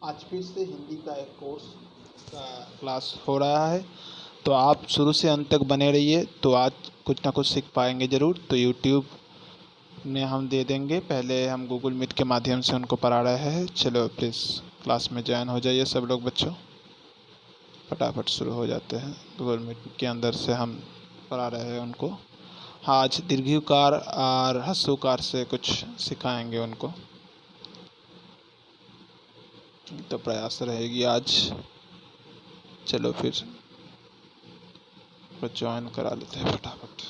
आज फिर से हिंदी का एक कोर्स का क्लास हो रहा है, तो आप शुरू से अंत तक बने रहिए। तो आज कुछ ना कुछ सीख पाएंगे ज़रूर। तो यूट्यूब में हम दे देंगे, पहले हम गूगल मीट के माध्यम से उनको पढ़ा रहे हैं। चलो प्लीज़ क्लास में ज्वाइन हो जाइए सब लोग बच्चों, फटाफट शुरू हो जाते हैं। गूगल मीट के अंदर से हम पढ़ा रहे हैं उनको। हाँ, आज दीर्घिकार और ह्रस्वकार से कुछ सिखाएंगे उनको, तो प्रयास रहेगी आज। चलो फिर ज्वाइन करा लेते हैं फटाफट।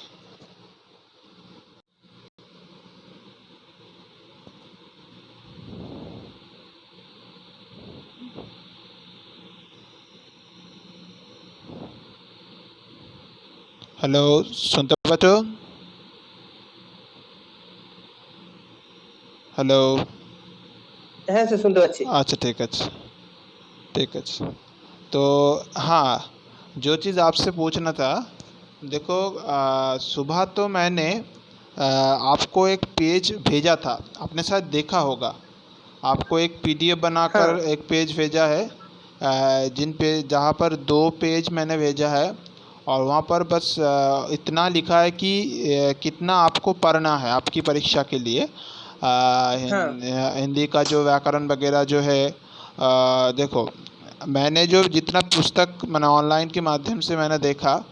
हेलो, सुनते बच्चों? हेलो। হ্যাঁ স্যার শুনতে পাচ্ছি। अच्छा ठीक है। तो हाँ, जो चीज़ आपसे पूछना था, देखो सुबह तो मैंने आपको एक पेज भेजा था, आपने शायद देखा होगा। आपको एक पीडीएफ बनाकर हाँ एक पेज भेजा है, जहाँ पर 2 पेज मैंने भेजा है, और वहाँ पर बस इतना लिखा है कि कितना आपको पढ़ना है आपकी परीक्षा के लिए। हिंदी का जो व्याकरण वगैरह जो है, देखो मैंने जो जितना पुस्तक मैंने ऑनलाइन के माध्यम से मैंने देखा,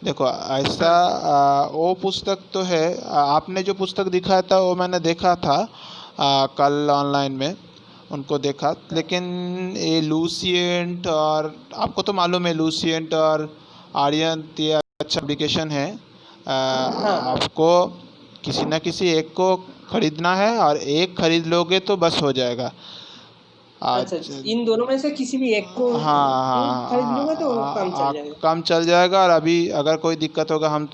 देखो ऐसा वो पुस्तक तो है, आपने जो पुस्तक दिखाया था वो मैंने देखा था कल ऑनलाइन में उनको देखा। लेकिन ये लूसिएंट, और आपको तो मालूम है लूसिएंट और आर्यंत ये अच्छा एप्लीकेशन है। आपको किसी न किसी एक को ख़रीदना है, और एक ख़रीद लोगे तो बस हो जाएगा। अच्छा, इन दोनों में से किसी भी एक को खरीद लूंगा तो काम चल जाएगा। काम चल जाएगा। और अभी अगर कोई दिक्कत होगा हम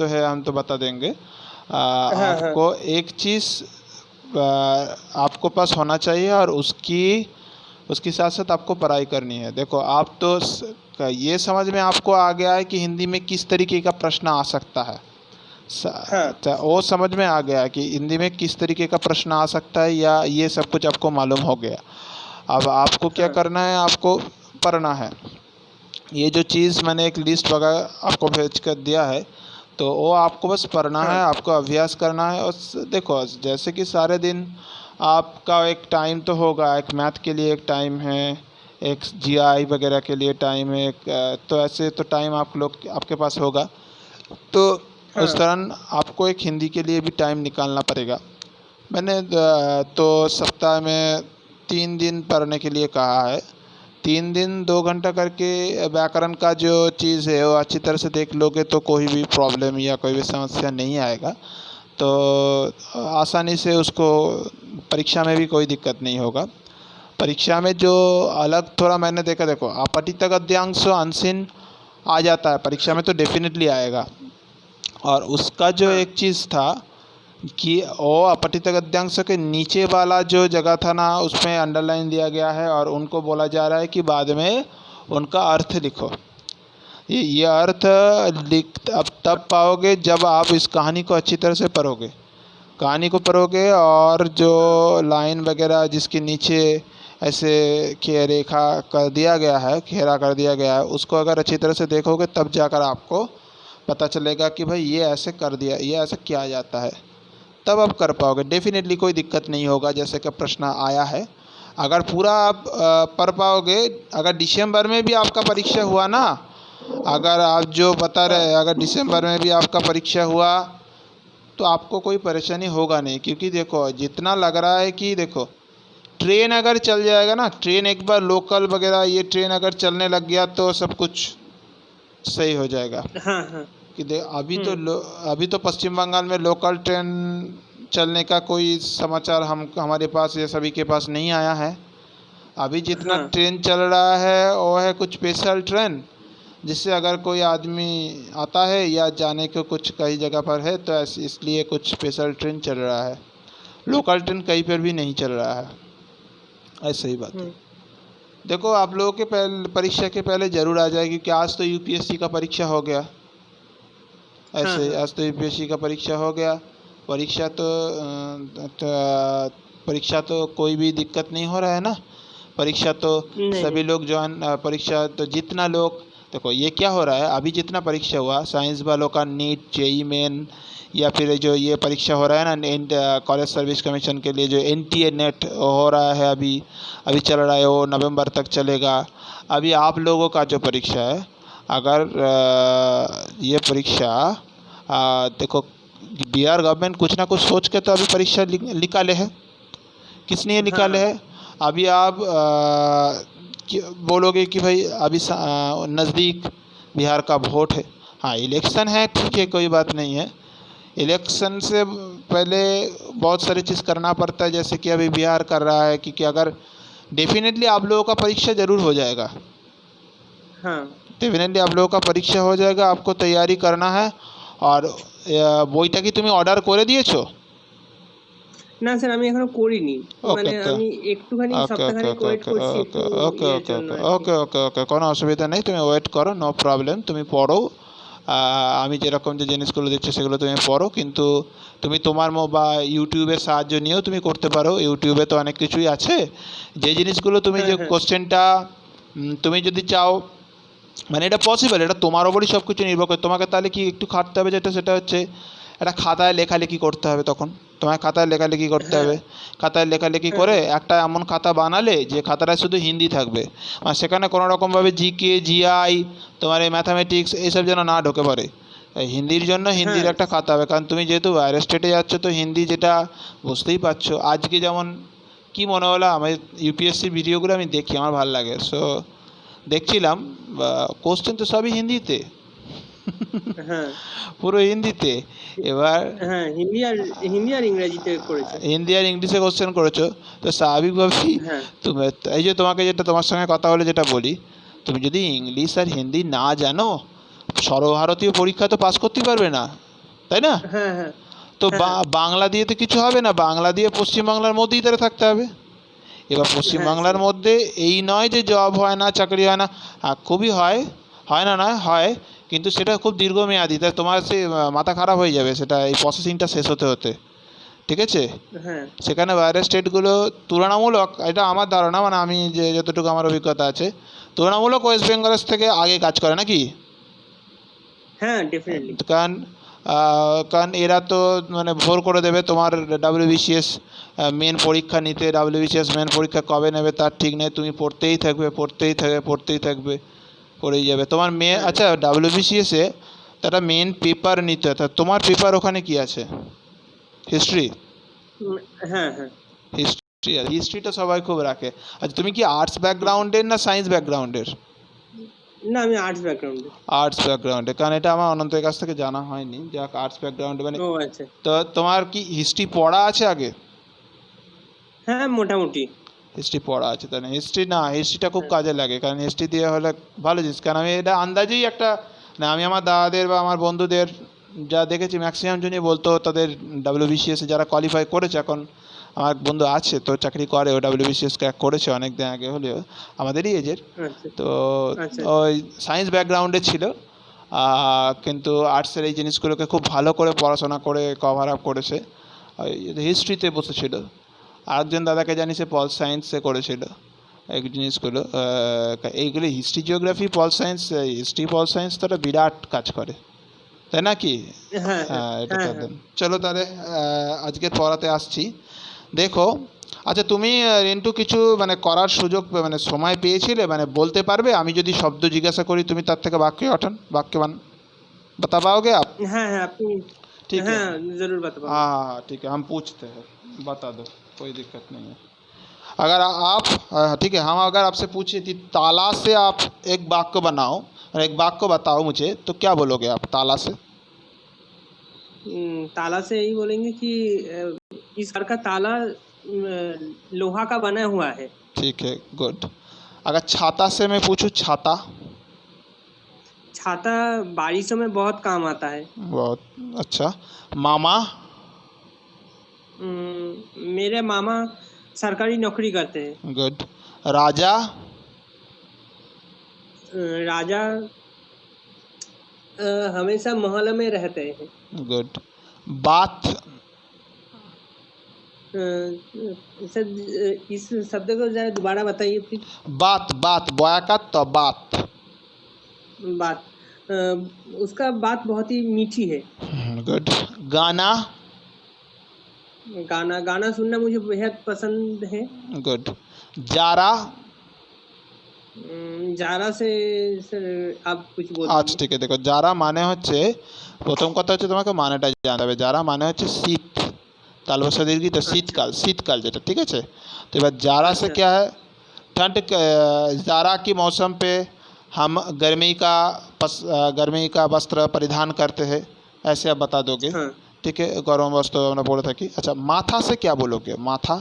तो बता देंगे। आपको एक चीज़ आपको पास होना चाहिए, और उसकी साथ साथ आपको पढ़ाई करनी है। देखो आप तो ये समझ में आपको आ गया है कि हिंदी में किस तरीके का प्रश्न आ सकता है। वो समझ में आ गया कि हिंदी में किस तरीके का प्रश्न आ सकता है, या ये सब कुछ आपको मालूम हो गया। अब आपको क्या करना है, आपको पढ़ना है। ये जो चीज़ मैंने एक लिस्ट वगैरह आपको भेज कर दिया है, तो वो आपको बस पढ़ना है, आपको अभ्यास करना है। और देखो जैसे कि सारे दिन आपका एक टाइम तो होगा, एक मैथ के लिए एक टाइम है, एक जीआई वगैरह के लिए टाइम है, तो ऐसे तो टाइम आपके पास होगा। तो उस तरह आपको एक हिंदी के लिए भी टाइम निकालना पड़ेगा। मैंने तो सप्ताह में 3 दिन पढ़ने के लिए कहा है। 3 दिन 2 घंटा करके व्याकरण का जो चीज़ है वो अच्छी तरह से देख लोगे तो कोई भी प्रॉब्लम या कोई भी समस्या नहीं आएगा। तो आसानी से उसको परीक्षा में भी कोई दिक्कत नहीं होगा। परीक्षा में जो अलग थोड़ा मैंने देखा, देखो अपठित गद्यांश अनसिन आ जाता है परीक्षा में, तो डेफिनेटली आएगा। और उसका जो एक चीज़ था कि वो अपठित गद्यांश के नीचे वाला जो जगह था ना, उसमें अंडरलाइन दिया गया है, और उनको बोला जा रहा है कि बाद में उनका अर्थ लिखो। ये अर्थ अब तब पाओगे जब आप इस कहानी को अच्छी तरह से पढ़ोगे। कहानी को पढ़ोगे, और जो लाइन वगैरह जिसके नीचे ऐसे रेखा कर दिया गया है, घेरा कर दिया गया है, उसको अगर अच्छी तरह से देखोगे तब जाकर आपको पता चलेगा कि भाई ये ऐसे कर दिया, ये ऐसे किया जाता है, तब आप कर पाओगे। डेफिनेटली कोई दिक्कत नहीं होगा जैसे कि प्रश्न आया है। अगर पूरा आप पढ़ पाओगे, अगर दिसंबर में भी आपका परीक्षा हुआ ना, अगर आप जो बता रहे अगर दिसंबर में भी आपका परीक्षा हुआ तो आपको कोई परेशानी होगा नहीं। क्योंकि देखो जितना लग रहा है कि देखो ट्रेन अगर चल जाएगा ना, ट्रेन एक बार लोकल वगैरह ये ट्रेन अगर चलने लग गया तो सब कुछ सही हो जाएगा। कि अभी तो पश्चिम बंगाल में लोकल ट्रेन चलने का कोई समाचार हमारे पास या सभी के पास नहीं आया है। अभी जितना ट्रेन चल रहा है वो है कुछ स्पेशल ट्रेन, जिससे अगर कोई आदमी आता है या जाने को कुछ कई जगह पर है तो इसलिए कुछ स्पेशल ट्रेन चल रहा है। लोकल ट्रेन कहीं पर भी नहीं चल रहा है। ऐसा ही बात है। देखो आप लोगों के परीक्षा के पहले ज़रूर आ जाएगी कि आज तो यूपीएससी का परीक्षा हो गया। ऐसे आज तो यूपीएससी का परीक्षा हो गया। परीक्षा तो कोई भी दिक्कत नहीं हो रहा है ना। परीक्षा तो नहीं सभी नहीं। लोग परीक्षा तो जितना लोग देखो ये क्या हो रहा है अभी जितना परीक्षा हुआ साइंस वालों का नीट जेई मेन या फिर जो ये परीक्षा हो रहा है ना कॉलेज सर्विस कमीशन के लिए जो NTA नेट हो रहा है अभी अभी चल रहा है वो नवंबर तक चलेगा। अभी आप लोगों का जो परीक्षा है अगर ये परीक्षा देखो बिहार गवर्नमेंट कुछ ना कुछ सोच के तो अभी परीक्षा निकाले है। किसने ये निकाले हाँ है? अभी आप बोलोगे कि भाई अभी नज़दीक बिहार का वोट है। हाँ इलेक्शन है ठीक है कोई बात नहीं है। इलेक्शन से पहले बहुत सारी चीज़ करना पड़ता है जैसे कि अभी बिहार कर रहा है कि अगर डेफिनेटली आप लोगों का परीक्षा ज़रूर हो जाएगा। हाँ डेफिनेटली आप लोगों का परीक्षा हो जाएगा आपको तैयारी करना है। और বইটা কি তুমি অর্ডার করে দিয়েছো? না স্যার আমি এখনো করিনি, ওকে মানে ওকে আমি একটুখানি ওকে ওকে সপ্তাহখানেক ওকে ওয়েট ওকে করছি ওকে একটু ওকে ইয়ের ওকে জন্য ওকে আর কি। ওকে ওকে ওকে কোনো অসুবিধা নেই তুমি ওয়েট করো নো প্রবলেম তুমি পড়ো। আমি যেরকম যে জিনিসগুলো দিচ্ছি সেগুলো তুমি পড়ো কিন্তু তুমি তোমার বা ইউটিউবের সাহায্য নিয়েও তুমি করতে পারো। ইউটিউবে তো অনেক কিছুই আছে যে জিনিসগুলো তুমি হ্যাঁ যে হ্যাঁ কোশ্চেনটা তুমি যদি চাও মানে এটা পসিবল এটা তোমার ওপরই সব কিছু নির্ভর করে। তোমাকে তাহলে কি একটু খাটতে হবে যেটা সেটা হচ্ছে একটা খাতায় লেখালেখি করতে হবে। তখন তোমায় খাতায় লেখালেখি করতে হ্যাঁ হবে। খাতায় লেখালেখি হ্যাঁ করে হ্যাঁ একটা এমন খাতা বানালে যে খাতাটায় শুধু হিন্দি থাকবে আর সেখানে কোনো রকমভাবে জিকে জিআই তোমার এই ম্যাথামেটিক্স এইসব যেন না ঢোকে পারে। এই হিন্দির জন্য হিন্দির হ্যাঁ একটা খাতা হবে কারণ তুমি যেহেতু বাইরের স্টেটে যাচ্ছ তো হিন্দি যেটা বুঝতেই পারছো। আজকে যেমন কি মনে হলো আমার ইউপিএসসির ভিডিওগুলো আমি দেখি আমার ভালো লাগে সো দেখছিলাম কোশ্চেন তো সবই হিন্দিতে হ্যাঁ পুরো হিন্দিতে। এবার হ্যাঁ হিন্দি আর ইংরেজিতে করেছে। হিন্দি আর ইংলিশে কোশ্চেন করেছো তো স্বাভাবিকভাবেই হ্যাঁ তুমি এই যে তোমাকে যেটা তোমার সঙ্গে কথা বলে যেটা বলি তুমি যদি ইংলিশ আর হিন্দি না জানো সর্বভারতীয় পরীক্ষা তো পাস করতেই পারবে না তাই না? হ্যাঁ হ্যাঁ তো হ্যাঁ বাংলা দিয়ে তো কিছু হবে না বাংলা দিয়ে পশ্চিমবাংলার মধ্যেই তারা থাকতে হবে। এবার হ্যাঁ পশ্চিমবাংলার সেটাই। মধ্যে এই নয় যে জব হয় না চাকরি হয় না খুবই হয় হয় না নয় হয় কিন্তু সেটা খুব দীর্ঘমেয়াদী তাই তোমার সে মাথা খারাপ হয়ে যাবে সেটা এই প্রসেসিংটা শেষ হতে হতে ঠিক আছে। হ্যাঁ সেখানে বাইরের স্টেটগুলো তুলনামূলক এটা আমার ধারণা মানে আমি যে যতটুকু আমার অভিজ্ঞতা আছে তুলনামূলক ওয়েস্ট বেঙ্গলের থেকে আগে কাজ করে নাকি? হ্যাঁ ডেফিনেটলি। কারণ কারণ এরা তো মানে ভোর করে দেবে তোমার WBCS মেন পরীক্ষা নিতে। WBCS মেন পরীক্ষা কবে নেবে তার ঠিক নেই তুমি পড়তেই থাকবে পড়তেই থাকবে পড়তেই থাকবে পড়েই যাবে তোমার হ্যাঁ আচ্ছা WBCS-এ একটা মেন পেপার নিতে হয় তা তোমার পেপার ওখানে কি আছে? হিস্ট্রি? হ্যাঁ হ্যাঁ হিস্ট্রিটা সবাই খুব রাখে। আচ্ছা তুমি কি আর্টস ব্যাকগ্রাউন্ডের না সায়েন্স ব্যাকগ্রাউন্ডের? না আমি আর্টস ব্যাকগ্রাউন্ডে। আর্টস ব্যাকগ্রাউন্ডে কারণ এটা আমার অনন্তের কাছ থেকে জানা হয়নি যাক আর্টস ব্যাকগ্রাউন্ডে মানে ও আচ্ছা। তো তোমার কি হিস্ট্রি পড়া আছে আগে? হ্যাঁ মোটামুটি। হিস্ট্রি পড়া আছে তাহলে হিস্ট্রিটা খুব হ্যাঁ কাজে লাগে কারণ হিস্ট্রি দিয়ে হলে ভালো জিনিস কারণ আমি এটা আন্দাজেই একটা না আমি আমার দাদাদের বা আমার বন্ধুদের যা দেখেছি ম্যাক্সিমাম জনই বলতো তাদের WBCS-এ যারা কোয়ালিফাই করেছে এখন আমার বন্ধু আছে তো চাকরি করে ও WBCS ক্র্যাক করেছে অনেক দিন আগে হলেও আমাদেরই এজের আচ্ছা তো আচ্ছা ওই সায়েন্স ব্যাকগ্রাউন্ডে ছিল কিন্তু আর্টসের এই জিনিসগুলোকে খুব ভালো করে পড়াশোনা করে কভার আপ করেছে হিস্ট্রিতে বসেছিল। আরেকজন দাদাকে জানি সে পল সায়েন্সে করেছিল এই জিনিসগুলো এইগুলো history geography pol science history pol science তো একটা বিরাট কাজ করে তাই না কি? হ্যাঁ হ্যাঁ হ্যাঁ এটা হ্যাঁ তো হ্যাঁ একদম চলো তাহলে আজকের পড়াতে আসছি। দেখো আচ্ছা তুমি রিন্টু কিছু মানে করার সুযোগ মানে সময় পেয়েছিলে মানে বলতে পারবে আমি যদি শব্দ জিজ্ঞাসা করি তুমি তার থেকে वाक्य बता पाओगे आप? हाँ हाँ अपनी ठीक है हाँ जरूर बता पाऊंगा। हाँ हाँ ठीक है हम पूछते हैं बता दो कोई दिक्कत नहीं है। अगर आप ठीक है हम अगर आपसे पूछे कि ताला से आप एक वाक्य बनाओ और एक वाक्य बताओ मुझे तो क्या बोलोगे आप ताला से? ताला से यही बोलेंगे कि इस घर का ताला लोहा का बना हुआ है। ठीक है गुड। अगर छाता से मैं पूछूं छाता? छाता बारिशों में बहुत काम आता है। बहुत अच्छा। मामा? मेरे मामा सरकारी नौकरी करते हैं। गुड। राजा? राजा हमेशा महल में रहते हैं। गुड। बाथ? सर इस शब्द को जरा दोबारा बताइए प्लीज। बात, बात, बयाका तो बात। बात, उसका बात बहुत ही मीठी है। गुड। गाना। गाना, गाना सुनना मुझे बेहद पसंद है। गुड। जारा। जारा से सर आप कुछ बोल আচ্ছা दीजिए। ঠিক আছে, দেখো যারা মানে হচ্ছে, প্রথম কথা হচ্ছে তোমাকে মানেটা জানতে হবে। যারা মানে হচ্ছে শীত, তালবসা দীর্ঘিত শীতকাল, শীতকাল যেটা, ঠিক আছে। तो এবার जारा से अच्छा। क्या है, ठंड जारा की मौसम पे हम गर्मी का वस्त्र परिधान करते हैं, ऐसे आप बता दोगे। हाँ। ठीक है, गर्म वस्त्र हमने बोला था कि। अच्छा, माथा से क्या बोलोगे, माथा।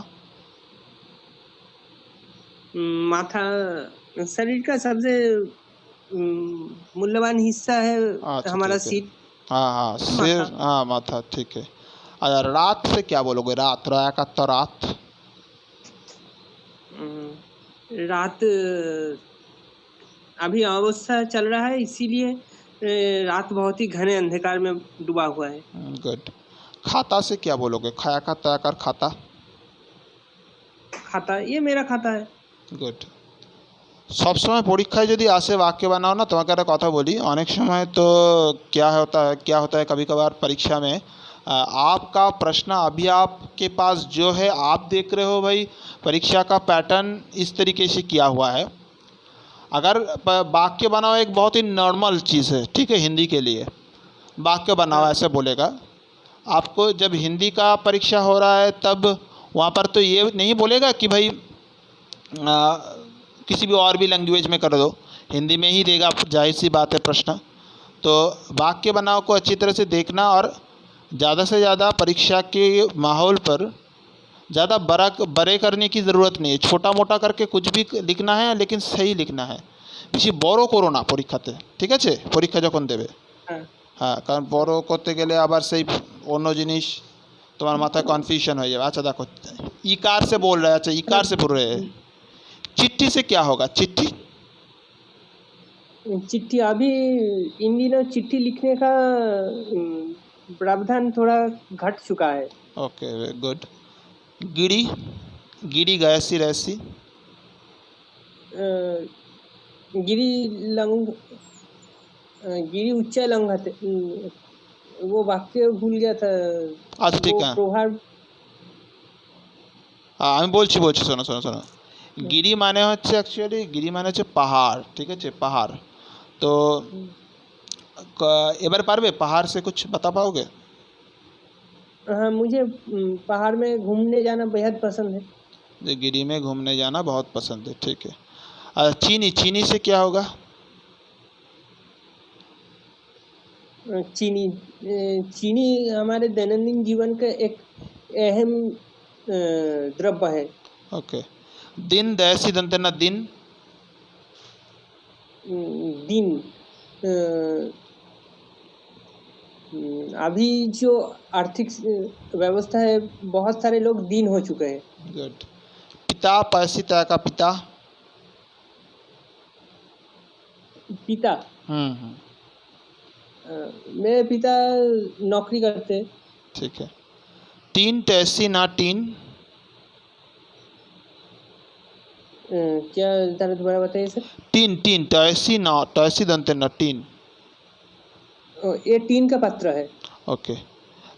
माथा शरीर का सबसे मूल्यवान हिस्सा है, अच्छा हमारा ठीक है। सिर। हाँ हाँ, सिर, माथा। हाँ माथा, ठीक है। अच्छा, रात से क्या बोलोगे, रात, राया का तो रात। रात अभी अमावस्या चल रहा है, इसीलिए रात बहुत ही घने अंधकार में डूबा हुआ है। गुड। खाता से क्या बोलोगे, खाया का तया कर खाता। खाता, ये मेरा खाता है। গুড। সবসময় পরীক্ষায় যদি আসে বাক্য বানাও না, তোমাকে একটা কথা বলি, অনেক সময় তো क्या होता है कभी कभार परीक्षा में आपका प्रश्न अभी आपके पास जो है, आप देख रहे हो भाई परीक्षा का पैटर्न इस तरीके से किया हुआ है। अगर वाक्य बनाओ एक बहुत ही नॉर्मल चीज़ है, ठीक है, हिंदी के लिए वाक्य बनाओ ऐसे बोलेगा। आपको जब हिंदी का परीक्षा हो रहा है तब वहाँ पर तो ये नहीं बोलेगा कि भाई किसी भी और भी लैंग्वेज में कर दो, हिंदी में ही देगा, जाहिर सी बात है प्रश्न। तो वाक्य बनाव को अच्छी तरह से देखना, और ज़्यादा से ज़्यादा परीक्षा के माहौल पर ज़्यादा बड़े करने की ज़रूरत नहीं है, छोटा मोटा करके कुछ भी लिखना है, लेकिन सही लिखना है। বেশি বড় করো না পরীক্ষাতে, ঠিক আছে, পরীক্ষা যখন দেবে। হ্যাঁ, কারণ বড় করতে গেলে আবার সেই অন্য জিনিস তোমার মাথায় কনফিউশন হয়ে যাবে। अच्छा देखो, इकार से बोल रहे हैं, अच्छा इकार से बोल रहे हैं। चिट्ठी से क्या होगा, चिट्ठी। चिट्ठी, अभी इन दिनों चिट्ठी लिखने का प्रावधान थोड़ा घट चुका है। Okay, good. गिरी, गिरी गैसी रहसी। गिरी लंग, गिरी उच्च लंघते, वो वाक्य भूल गया था। अच्छा ठीक है, প্রভাব। আমি বলছি শোনো শোনো শোনো। গিরি মানে হচ্ছে অ্যাকচুয়ালি, গিরি মানে হচ্ছে পাহাড়, ঠিক আছে, পাহাড়। তো এবার পারবে पहाड़ से कुछ बता पाओगे। हाँ, मुझे पहाड़ में घूमने जाना बेहद पसंद है। गिरी में घूमने जाना बहुत पसंद है, ठीक है। चीनी, चीनी से क्या होगा। चीनी, चीनी हमारे दैनंदिन जीवन का एक अहम द्रव्य है। ओके। दिन, दैसी दंतना, दिन। दिन, अभी जो आर्थिक व्यवस्था है, बहुत सारे लोग दिन हो चुके हैं। गुड। पिता, पैसी तरह का पिता। पिता, मेरे पिता नौकरी करते हैं। ठीक है। तीन, तैसी ना टीन। क्या जरा दोबारा बताइए सर। तीन, तीन, तैसी ना, तैसी दंते ना, टीन। ये टीन का पात्र है। ओके।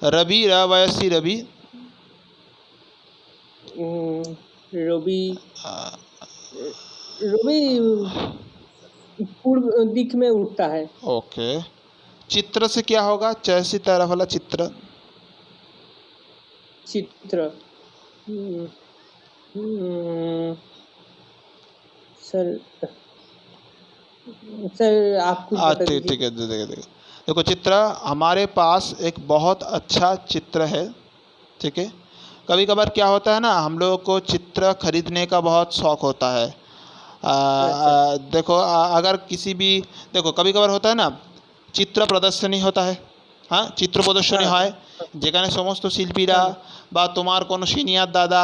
रवि, रवैसी रवि। रवि, रवि पूर्व दिख में उठता है। ओके। चित्र से क्या होगा, चैसी तरफ वाला चित्र। चित्र, सर आप कुछ बता दीजिए। ठीक है, देखो चित्र, हमारे पास एक बहुत अच्छा चित्र है, ठीक है। कभी कभार क्या होता है ना, हम लोगों को चित्र खरीदने का बहुत शौक़ होता है। देखो अगर किसी भी, देखो कभी कभार होता है ना, চিত্র প্রদর্শনী হতে হয়, হ্যাঁ, চিত্র প্রদর্শনী হয়, যেখানে সমস্ত শিল্পীরা বা তোমার কোনো সিনিয়র দাদা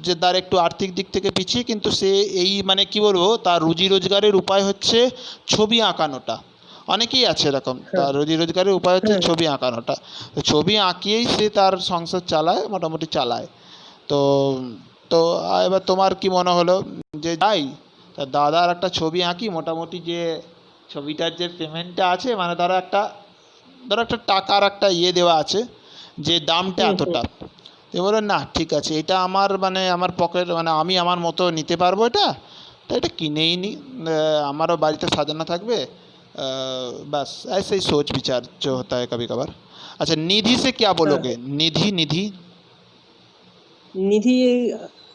যে তার একটু আর্থিক দিক থেকে পিছিয়ে, কিন্তু সে এই মানে কি বলবো, তার রুজি রোজগারের উপায় হচ্ছে ছবি আঁকানোটা। অনেকেই আছে এরকম, হ্যাঁ তার রুজি রোজগারের উপায় হচ্ছে হ্যাঁ ছবি আঁকানোটা। তো ছবি আঁকিয়েই সে তার সংসার চালায়, মোটামুটি চালায়। তো তো এবার তোমার কি মনে হলো যে যাই তা দাদার একটা ছবি আঁকি, মোটামুটি যে ছবিটার যে পেমেন্টটা আছে, মানে ধরো একটা টাকার একটা ইয়ে দেওয়া আছে যে দামটা হুম হুম এতটা। তো বললো না ঠিক আছে, এটা আমার মানে আমার পকেট, মানে আমি আমার মতো নিতে পারবো এটা, তো এটা কিনেই নি, আমারও बाड़ीতে সাজানো থাকবে। बस ऐसे ही सोच विचार जो होता है कभी कभार। अच्छा निधि से क्या हाँ बोलोगे? निधि निधि निधि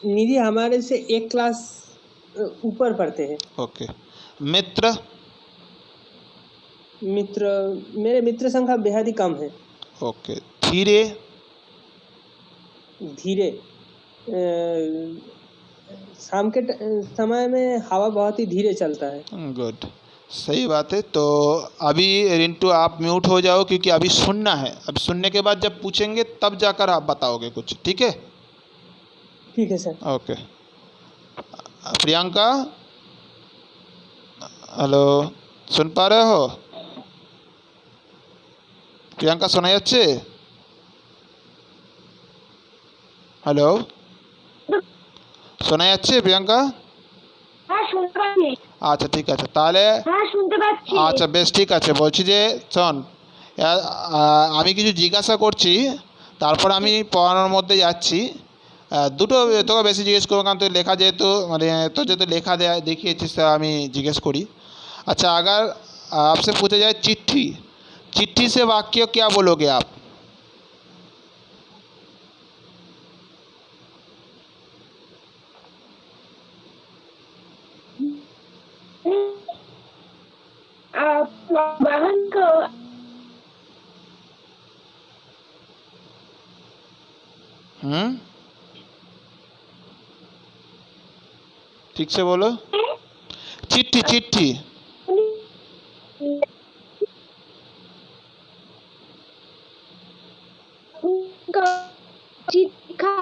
निधि हमारे से एक क्लास ऊपर पढ़ते हैं। ओके। मित्र मित्र मेरे मित्र संख्या बेहद ही कम है। ओके। धीरे धीरे शाम के समय में हवा बहुत ही धीरे चलता है। गुड, सही बात है। तो अभी रिंटू आप म्यूट हो जाओ, क्योंकि अभी सुनना है, अब सुनने के बाद जब पूछेंगे तब जाकर आप बताओगे कुछ, ठीक है? ठीक है सर। ओके। प्रियंका, हेलो, सुन पा रहे हो? প্রিয়াঙ্কা শোনা যাচ্ছে? হ্যালো, শোনা যাচ্ছে প্রিয়াঙ্কা? হ্যাঁ শুনতে পাচ্ছি। আচ্ছা ঠিক আছে তাহলে। হ্যাঁ শুনতে পাচ্ছি। আচ্ছা বেশ ঠিক আছে, বলছি যে শোন, আমি কিছু জিজ্ঞাসা করছি, তারপর আমি পড়ানোর মধ্যে যাচ্ছি। দুটো তোকে বেশি জিজ্ঞেস করবো, কারণ তুই লেখা যেহেতু মানে তোর যেহেতু লেখা দেখিয়েছিস, তা আমি জিজ্ঞেস करी। अच्छा अगर आपसे पूछा जाए चिट्ठी, चिट्ठी से वाक्य क्या बोलोगे आप? बहन को ठीक से बोलो। चिट्ठी चिट्ठी चिट्ठा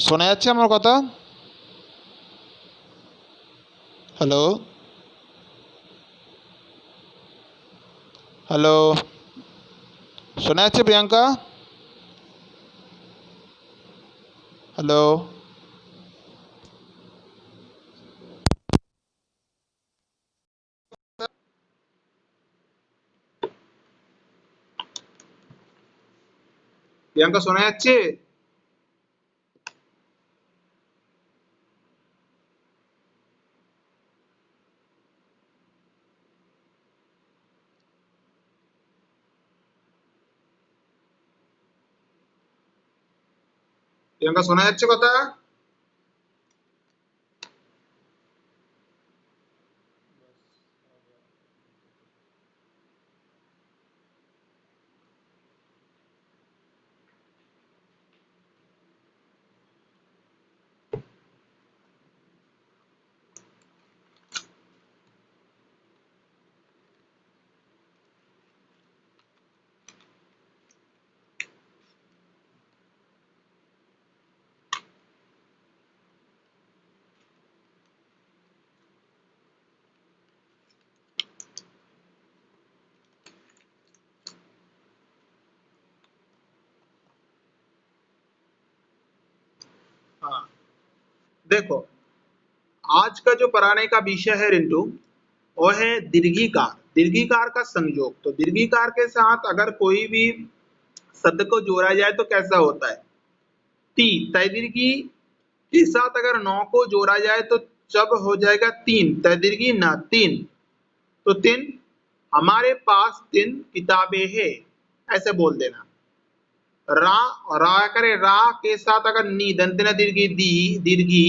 শোনা যাচ্ছে আমার কথা? হ্যালো হ্যালো, শোনা যাচ্ছে প্রিয়াঙ্কা? হ্যালো, প্রিয়াঙ্কা শোনা যাচ্ছে? প্রিয়াঙ্কা শোনা যাচ্ছে কথা? हाँ देखो, आज का जो पढ़ाने का विषय है रिंटू, वो है दीर्घिकार। दीर्घिकार का संयोग। तो दीर्घिकार के साथ अगर कोई भी शब्द को जोड़ा जाए तो कैसा होता है? ती तय दीर्घी के साथ अगर नौ को जोड़ा जाए तो जब हो जाएगा तीन, तय दीर्घी न तीन। तो तीन, हमारे पास तीन किताबें हैं, ऐसे बोल देना। रा, रा करे रा के साथ अगर नी दंत न दीर्घी दी दीर्घी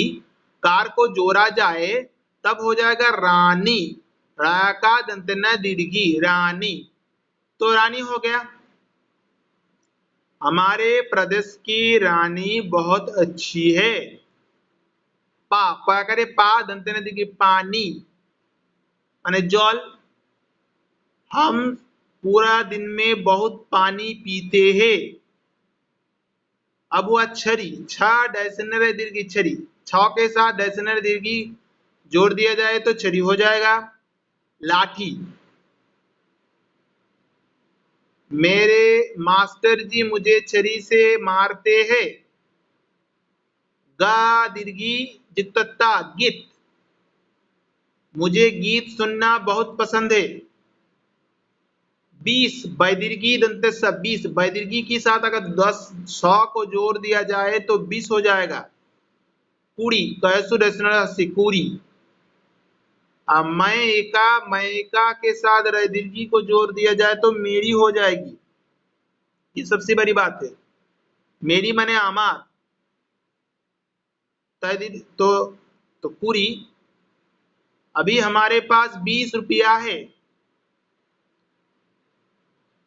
कार को जोड़ा जाए तब हो जाएगा रानी। रा का दंत न दीर्घी रानी, तो रानी हो गया। हमारे प्रदेश की रानी बहुत अच्छी है। पा करे पा दंत न दीर्घी पानी माने जल। हम पूरा दिन में बहुत पानी पीते हैं। अब हुआ छरी, छ डैशनर दीर्घी छरी, 6 के साथ डेसिनर दीर्घी जोड़ दिया जाए तो छरी हो जाएगा। लाठी, मेरे मास्टर जी मुझे छरी से मारते हैं। गा दीर्घी जित्तता गीत, मुझे गीत सुनना बहुत पसंद है। 20 बैदीर्घी दंत 20, बैदीर्घी के साथ अगर 100 को जोड़ दिया जाए तो 20 हो जाएगा। कुड़ी, कैसु डेसिनल 80 कुड़ी। मयका के साथ दीर्घी को जोड़ दिया जाए तो मेरी हो जाएगी। ये सबसे बड़ी बात है। मेरी माने अमार, तो पूरी। अभी हमारे पास 20 रुपया है।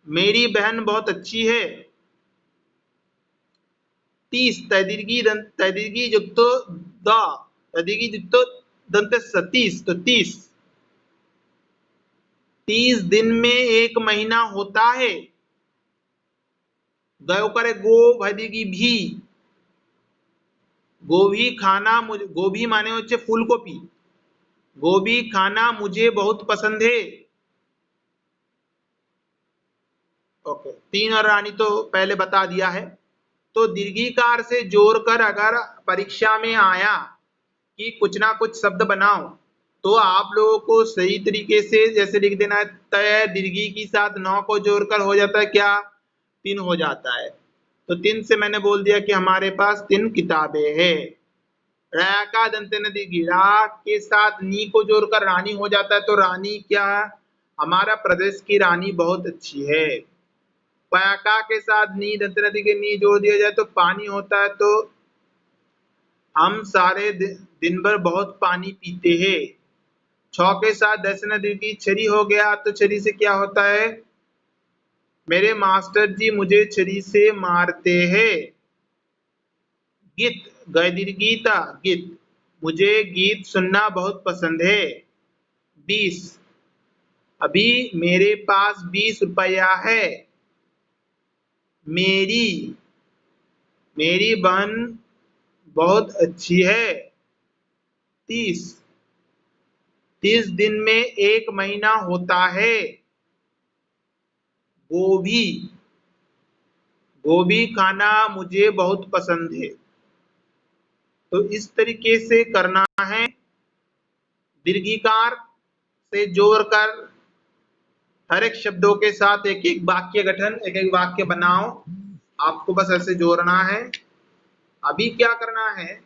मेरी बहन बहुत अच्छी है। 30 तैदीर्घी युक्तो द, तैदीर्घी युक्तो दंत 30, तो 30। 30 दिन में एक महीना होता है। गयो करे गो भदीर्घी भी, गोभी खाना मुझे, गोभी माने होच्छे फूलकोपी, गोभी खाना मुझे बहुत पसंद है। ओके, 3 और रानी तो पहले बता दिया है। तो दीर्घिकार से जोड़कर अगर परीक्षा में आया कि कुछ ना कुछ शब्द बनाओ तो आप लोगों को सही तरीके से जैसे लिख देना है, तय दीर्घी के साथ 9 को जोड़कर हो जाता है क्या, 3 हो जाता है। तो 3 से मैंने बोल दिया कि हमारे पास 3 किताबें हैं। रा का दंत दीर्घी, रा के साथ नी को जोड़कर रानी हो जाता है, तो रानी क्या, हमारा प्रदेश की रानी बहुत अच्छी है। पयाका के साथ नी दंत नदी के नी जोड़ दिया जाए तो पानी होता है, तो हम सारे दिन भर बहुत पानी पीते हैं। 6 के साथ दस नदी की छरी हो गया, तो छरी से क्या होता है, मेरे मास्टर जी मुझे छरी से मारते हैं। गीत, गीता गीत, मुझे गीत सुनना बहुत पसंद है। 20, अभी मेरे पास 20 रुपया है। मेरी बहन बहुत अच्छी है। 30 दिन में एक महीना होता है। गोभी खाना मुझे बहुत पसंद है। तो इस तरीके से करना है। दीर्घिकार से जोड़कर हर एक शब्दों के साथ एक एक वाक्य गठन, एक एक वाक्य बनाओ। आपको बस ऐसे जोड़ना है। अभी क्या करना है,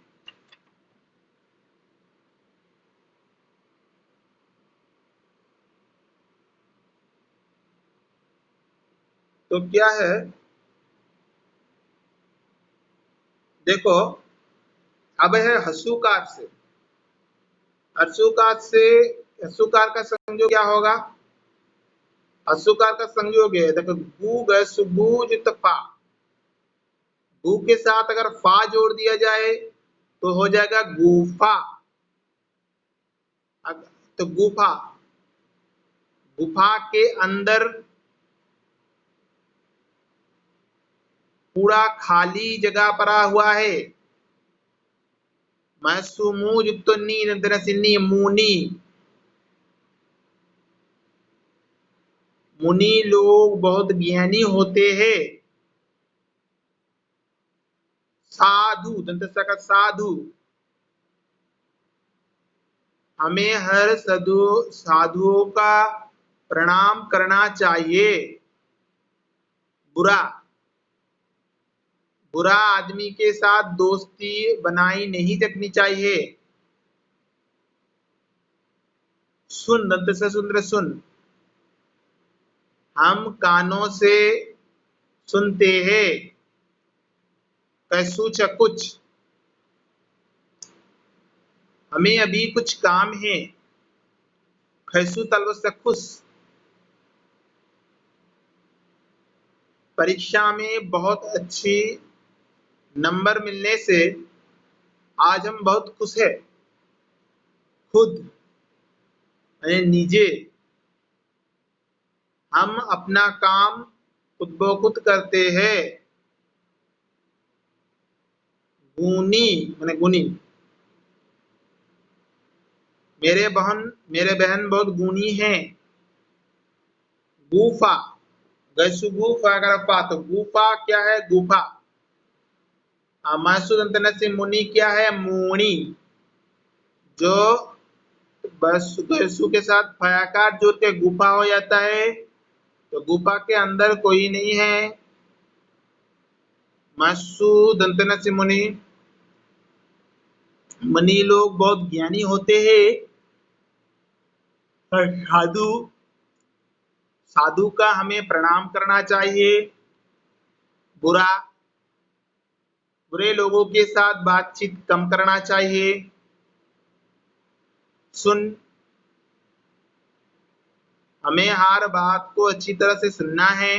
तो क्या है, देखो अब है हसूकार से। हसूकार का संयोग क्या होगा, हसूकार का संयोग है, देखो गु गए सुबूज फा, गु के साथ अगर फा जोड़ दिया जाए तो हो जाएगा गुफा। तो गुफा, गुफा के अंदर पूरा खाली जगह पड़ा हुआ है। मुनि लोग बहुत ज्ञानी होते हैं। साधु, दंत का साधु, हमें हर साधुओं का प्रणाम करना चाहिए। बुरा, बुरा आदमी के साथ दोस्ती बनाई नहीं रखनी चाहिए। सुन, दंत से सुंदर सुन, हम कानों से सुनते हैं। कैसु कुछ, हमें अभी कुछ काम है। खैसु तलव से खुश, परीक्षा में बहुत अच्छी नंबर मिलने से आज हम बहुत खुश है। खुद यानी निजे, हम अपना काम खुद ब खुद करते हैं। गुनी माने गुनी, मेरे बहन बहुत गुणी है। गुफा, गैसु गुफा अगर पा तो गुफा क्या है? गुफा। मासु दंतन से मुनि क्या है? मुनि। जो बस गैसु के साथ फयाकार जोड़ के गुफा हो जाता है, तो गुफा के अंदर कोई नहीं है। मासु दंतन से मुनि, मुनि लोग बहुत ज्ञानी होते हैं। और साधु का हमें प्रणाम करना चाहिए। बुरे लोगों के साथ बातचीत कम करना चाहिए। हमें हर बात को अच्छी तरह से सुनना है।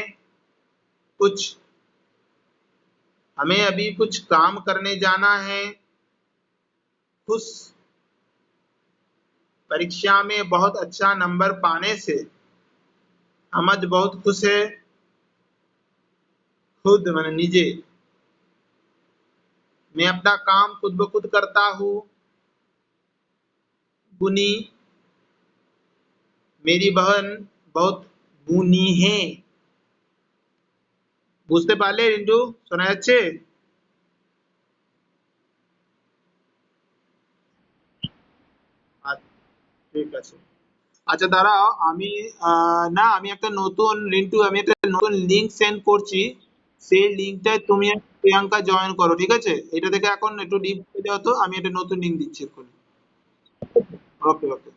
हमें अभी कुछ काम करने जाना है। परीक्षा में बहुत अच्छा नंबर पाने से हम आज बहुत खुश है। खुद मैंने निजे मैं अपना काम खुद ब खुद करता हूँ। गुनी, मेरी बहन बहुत गुनी है। বুঝতে পারলে রিন্টু? শোনা যাচ্ছে? ঠিক আছে। আচ্ছা দাঁড়াও, আমি একটা নতুন লিংক সেন্ড করছি। সেই লিংকটায় তুমি আর প্রিয়াঙ্কা জয়েন করো, ঠিক আছে? এটা থেকে এখন একটু ডিপ করে দাও তো, আমি একটা নতুন লিংক দিচ্ছি এক্ষুনি। ওকে ওকে।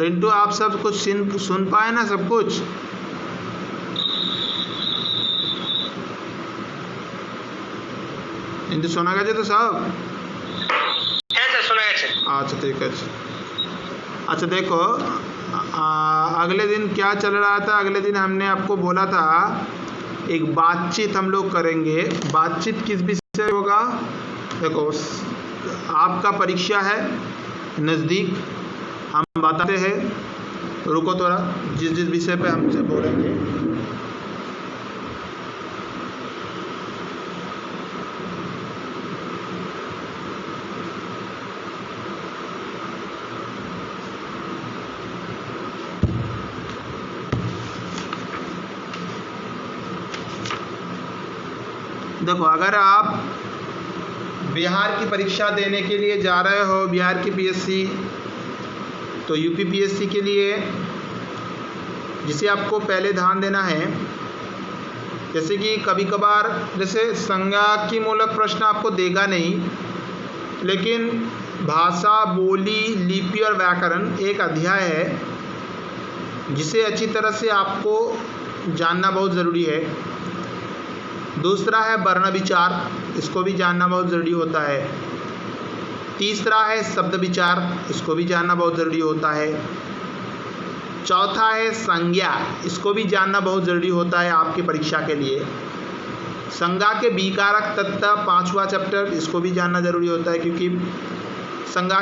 रिंटू, आप सब कुछ सुन पाए ना? सब कुछ रिंटू শোনা গেছে তো সব? হ্যাঁ স্যার শোনা গেছে। अच्छा ठीक है। अच्छा देखो, अगले दिन क्या चल रहा था? अगले दिन हमने आपको बोला था एक बातचीत हम लोग करेंगे। बातचीत किस विषय होगा? देखो, आपका परीक्षा है नज़दीक, हम बताते हैं। रुको थोड़ा, जिस जिस विषय पे हमसे बोलेंगे। देखो, अगर आप बिहार की परीक्षा देने के लिए जा रहे हो, बिहार की पीएससी, तो यूपी पीएससी के लिए जिसे आपको पहले ध्यान देना है, जैसे कि कभी कभार जैसे संज्ञा की मूलक प्रश्न आपको देगा नहीं, लेकिन भाषा, बोली, लिपि और व्याकरण एक अध्याय है जिसे अच्छी तरह से आपको जानना बहुत ज़रूरी है। दूसरा है वर्ण विचार, इसको भी जानना बहुत ज़रूरी होता है। तीसरा है शब्द विचार, इसको भी जानना बहुत ज़रूरी होता है। चौथा है संज्ञा, इसको भी जानना बहुत ज़रूरी होता है आपकी परीक्षा के लिए। संज्ञा के विकारक तत्व 5वां चैप्टर, इसको भी जानना ज़रूरी होता है, क्योंकि संज्ञा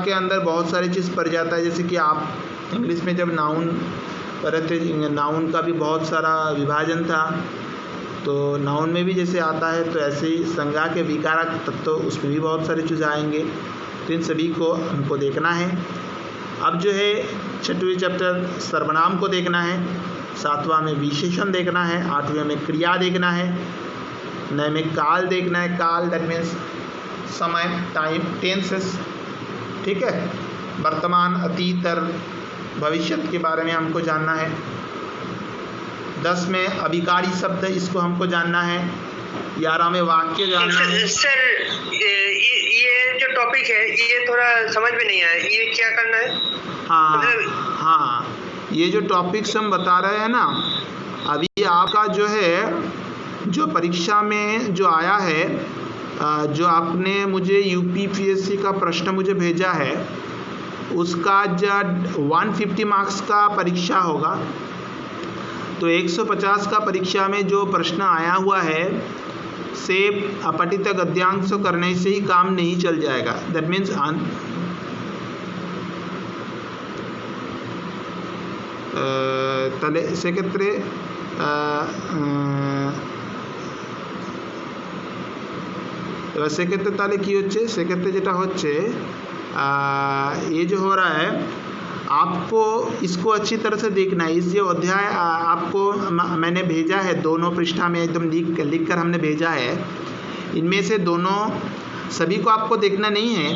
के अंदर बहुत सारी चीज़ पड़ जाता है। जैसे कि आप इंग्लिश में जब नाउन पढ़े थे, नाउन का भी बहुत सारा विभाजन था, तो नाउन में भी जैसे आता है, तो ऐसे ही संज्ञा के विकारक तत्व उसमें भी बहुत सारी चीज़ें आएंगे। तो इन सभी को हमको देखना है। अब जो है 6वें चैप्टर सर्वनाम को देखना है, 7वां में विशेषण देखना है, 8वें में क्रिया देखना है, 9वें में काल देखना है। काल दैट मीन्स समय, टाइम, टेंसेस, ठीक है। वर्तमान, अतीत और भविष्य के बारे में हमको जानना है। 10 में अभिकारी शब्द, इसको हमको जानना है। 11 में वाक्य जानना है। सर ये जो टॉपिक है ये थोड़ा समझ में नहीं आया, ये क्या करना है? हाँ, ये जो टॉपिक्स हम बता रहे हैं ना, अभी आपका जो है, जो परीक्षा में जो आया है, जो आपने मुझे यूपीपीएससी का प्रश्न मुझे भेजा है, उसका जब 150 मार्क्स का परीक्षा होगा, तो 150 का परीक्षा में जो प्रश्न आया हुआ है, से अपठित गद्यांश करने से ही काम नहीं चल जाएगा। दैट मीन्स তাহলে সেক্ষেত্রে এবার সেক্ষেত্রে তাহলে কী হচ্ছে, সেক্ষেত্রে যেটা হচ্ছে ये जो हो रहा है, आपको इसको अच्छी तरह से देखना है। इस जो अध्याय आपको मैंने भेजा है, दोनों पृष्ठा में एकदम लिख कर हमने भेजा है, इनमें से दोनों सभी को आपको देखना नहीं है,